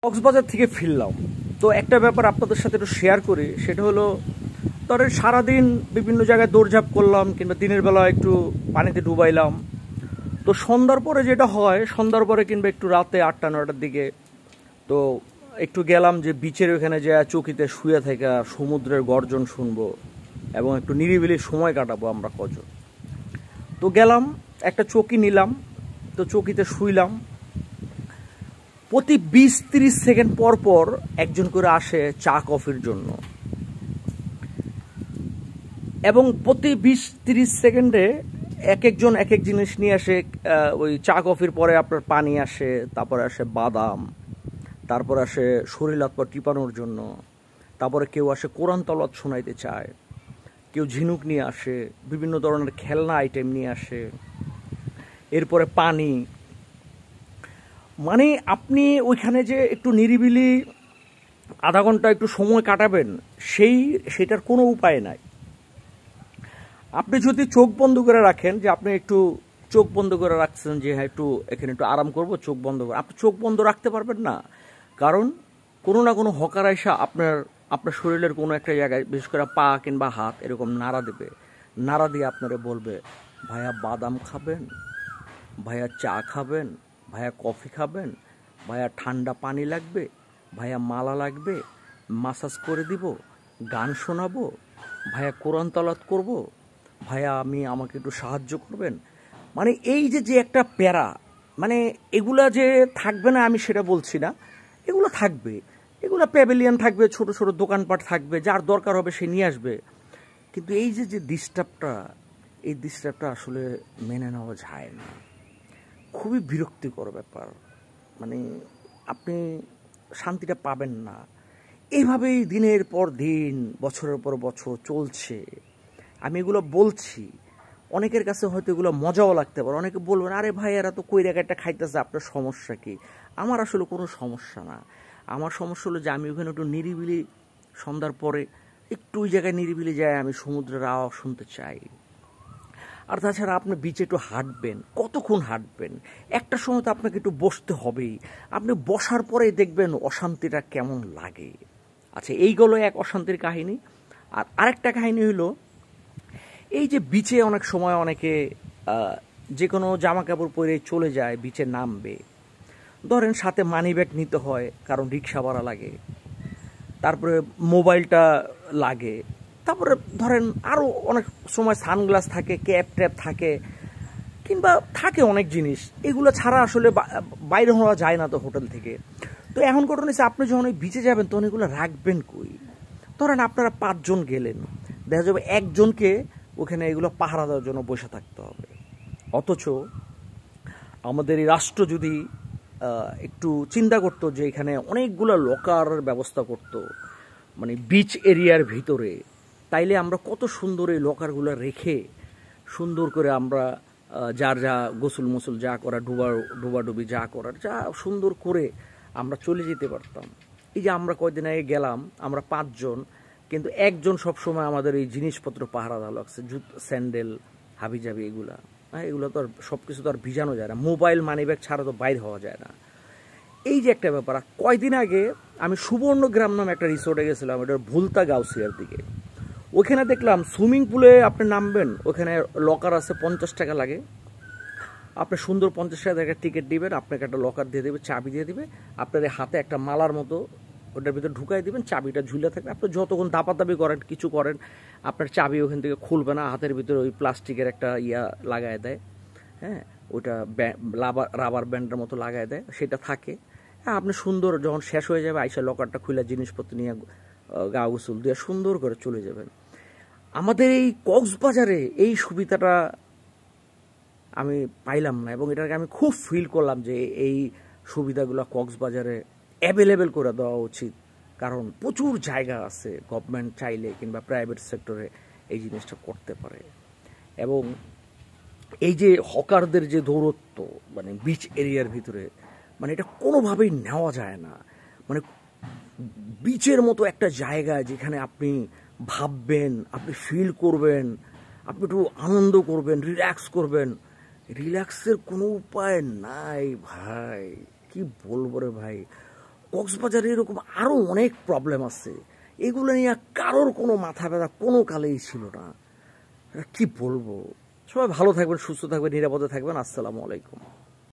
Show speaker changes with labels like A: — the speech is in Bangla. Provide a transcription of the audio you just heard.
A: কক্সবাজার থেকে ফিরলাম। তো একটা ব্যাপার আপনাদের সাথে একটু শেয়ার করি, সেটা হলো ধরেন সারাদিন বিভিন্ন জায়গায় দৌড়ঝাঁপ করলাম কিংবা দিনের বেলা একটু পানিতে ডুবাইলাম। তো সন্ধ্যার পরে যেটা হয়, সন্ধ্যার পরে কিংবা একটু রাতে 8টা-9টার দিকে তো একটু গেলাম যে বিচের ওখানে যে চৌকিতে শুয়ে থেকে সমুদ্রের গর্জন শুনবো এবং একটু নিরিবিলি সময় কাটাবো আমরা কজন। তো গেলাম, একটা চৌকি নিলাম, তো চৌকিতে শুইলাম। প্রতি 20-30 সেকেন্ড পর পর একজন করে আসে চা কফির জন্য, এবং প্রতি 20-30 সেকেন্ডে এক একজন এক এক জিনিস নিয়ে আসে। ওই চা কফির পরে আপনার পানি আসে, তারপরে আসে বাদাম, তারপর আসে শরীর হাত পা টিপানোর জন্য, তারপরে কেউ আসে কোরআন তলাওয়াত শোনাইতে চায়, কেউ ঝিনুক নিয়ে আসে, বিভিন্ন ধরনের খেলনা আইটেম নিয়ে আসে, এরপরে পানি। মানে আপনি ওইখানে যে একটু নিরিবিলি আধা ঘন্টা একটু সময় কাটাবেন, সেটার কোনো উপায় নাই। আপনি যদি চোখ বন্ধ করে রাখেন, যে আপনি একটু চোখ বন্ধ করে রাখছেন যে হ্যাঁ একটু এখানে একটু আরাম করব, চোখ বন্ধ করে, আপনি চোখ বন্ধ রাখতে পারবেন না। কারণ কোনো না কোনো হকার আইসা আপনার শরীরের কোনো একটা জায়গায়, বিশেষ করে পা কিংবা হাত, এরকম নাড়া দেবে। নাড়া দিয়ে আপনারা বলবে, ভাইয়া বাদাম খাবেন, ভাইয়া চা খাবেন, ভাইয়া কফি খাবেন, ভাইয়া ঠান্ডা পানি লাগবে, ভাইয়া মালা লাগবে, মাসাজ করে দিব, গান শোনাবো, ভাইয়া কোরআন তালাত করব, ভাইয়া আমাকে একটু সাহায্য করবেন। মানে এই যে একটা প্যারা, মানে এগুলা যে থাকবে না আমি সেটা বলছি না, এগুলো থাকবে। এগুলো প্যাভিলিয়ন থাকবে, ছোট ছোট দোকানপাট থাকবে, যার দরকার হবে সে নিয়ে আসবে। কিন্তু এই যে ডিস্টার্বটা, এই ডিস্টার্বটা আসলে মেনে নেওয়া যায় না। খুবই বিরক্তিকর ব্যাপার। মানে আপনি শান্তিটা পাবেন না। এইভাবেই দিনের পর দিন, বছরের পর বছর চলছে। আমি এগুলো বলছি, অনেকের কাছে হয়তো এগুলো মজাও লাগতে পারে। অনেকে বলবেন, আরে ভাই এরা তো কই একটা খাইতেছে, আপনার সমস্যা কি? আমার আসলে কোনো সমস্যা না। আমার সমস্যা হলো যে আমি ওখানে একটু নিরিবিলি, সন্ধ্যার পরে একটু ওই জায়গায় নিরিবিলি যায়, আমি সমুদ্রের আওয়াজ শুনতে চাই। আর তাছাড়া আপনি বিচে একটু হাঁটবেন, কতক্ষণ হাঁটবেন? একটা সময় তো আপনাকে একটু বসতে হবেই। আপনি বসার পরেই দেখবেন অশান্তিটা কেমন লাগে। আচ্ছা, এইগুলো এক অশান্তির কাহিনী। আর আরেকটা কাহিনী হলো, এই যে বিচে অনেক সময় অনেকে যে কোনো জামা কাপড় পরে চলে যায়, বিচে নামবে। ধরেন সাথে মানি ব্যাগ নিতে হয়, কারণ রিক্সা ভাড়া লাগে, তারপরে মোবাইলটা লাগে, তারপরে ধরেন আরও অনেক সময় সানগ্লাস থাকে, ক্যাপ ট্যাপ থাকে, কিংবা থাকে অনেক জিনিস। এগুলো ছাড়া আসলে বাইরে হওয়া যায় না তো হোটেল থেকে। তো এখন ঘটনা হচ্ছে, আপনি যখন ওই বিচে যাবেন তখন এগুলো রাখবেন কই? ধরেন আপনারা 5 জন গেলেন, দেখা যাবে একজনকে ওখানে এগুলো পাহারা দেওয়ার জন্য বসে থাকতে হবে। অথচ আমাদের এই রাষ্ট্র যদি একটু চিন্তা করতো যে এখানে অনেকগুলো লকার ব্যবস্থা করতো, মানে বিচ এরিয়ার ভিতরে, তাইলে আমরা কত সুন্দর এই লকারগুলো রেখে সুন্দর করে আমরা যার যা গোসল মোসল যা করা, ডুবাডুবি যা করার, যা সুন্দর করে আমরা চলে যেতে পারতাম। এই যে আমরা কয়দিন আগে গেলাম, আমরা 5 জন, কিন্তু একজন সবসময় আমাদের এই জিনিসপত্র পাহারা দেওয়া লাগছে, স্যান্ডেল, হাবিজাবি, এগুলো তো আর সব কিছু তো আর ভিজানো যায় না। মোবাইল মানি ব্যাগ ছাড়া তো বাইর হওয়া যায় না। এই যে একটা ব্যাপার। কয়দিন আগে আমি সুবর্ণগ্রাম নামে একটা রিসোর্টে গেছিলাম, এটা ভুলতা গাউসিয়ার দিকে। ওইখানে দেখলাম সুইমিং পুলে আপনি নামবেন, ওখানে লকার আছে, 50 টাকা লাগে। আপনি সুন্দর 50 টাকা টিকিট দিবেন, আপনাকে একটা লকার দিয়ে দেবে, চাবি দিয়ে দিবে, আপনার হাতে একটা মালার মতো ওটার ভিতরে ঢুকাই দিবেন, চাবিটা ঝুলে থাকবে। আপনি যতক্ষণ দাপাদাপি করেন, কিছু করেন, আপনার চাবি ওখান থেকে খুলবে না। হাতের ভিতরে ওই প্লাস্টিকের একটা লাগায় দেয়, হ্যাঁ, ওইটা রাবার ব্যান্ডের মতো লাগায় দেয়, সেটা থাকে। হ্যাঁ, আপনি সুন্দর যখন শেষ হয়ে যাবে, আইসা লকারটা খুলে জিনিসপত্র নিয়ে গা গোসল দিয়ে সুন্দর করে চলে যাবেন। আমাদের এই কক্সবাজারে এই সুবিধাটা আমি পাইলাম না, এবং এটাকে আমি খুব ফিল করলাম যে এই সুবিধাগুলো কক্সবাজারে অ্যাভেলেবেল করে দেওয়া উচিত। কারণ প্রচুর জায়গা আছে, গভর্নমেন্ট চাইলে কিংবা প্রাইভেট সেক্টরে এই জিনিসটা করতে পারে। এবং এই যে হকারদের যে দৌরত্ব, মানে বিচ এরিয়ার ভিতরে, মানে এটা কোনোভাবেই নেওয়া যায় না। মানে বিচের মতো একটা জায়গায় যেখানে আপনি ভাববেন, আপনি ফিল করবেন, আপনি একটু আনন্দ করবেন, রিল্যাক্স করবেন, রিল্যাক্সের কোনো উপায় নাই ভাই। কি বলবো রে ভাই, কক্সবাজারে এরকম আরও অনেক প্রবলেম আছে, এগুলো নিয়ে কারোর কোনো মাথা ব্যথা কোনো কালেই ছিল না। কি বলবো, সবাই ভালো থাকবেন, সুস্থ থাকবেন, নিরাপদে থাকবেন। আসসালামু আলাইকুম।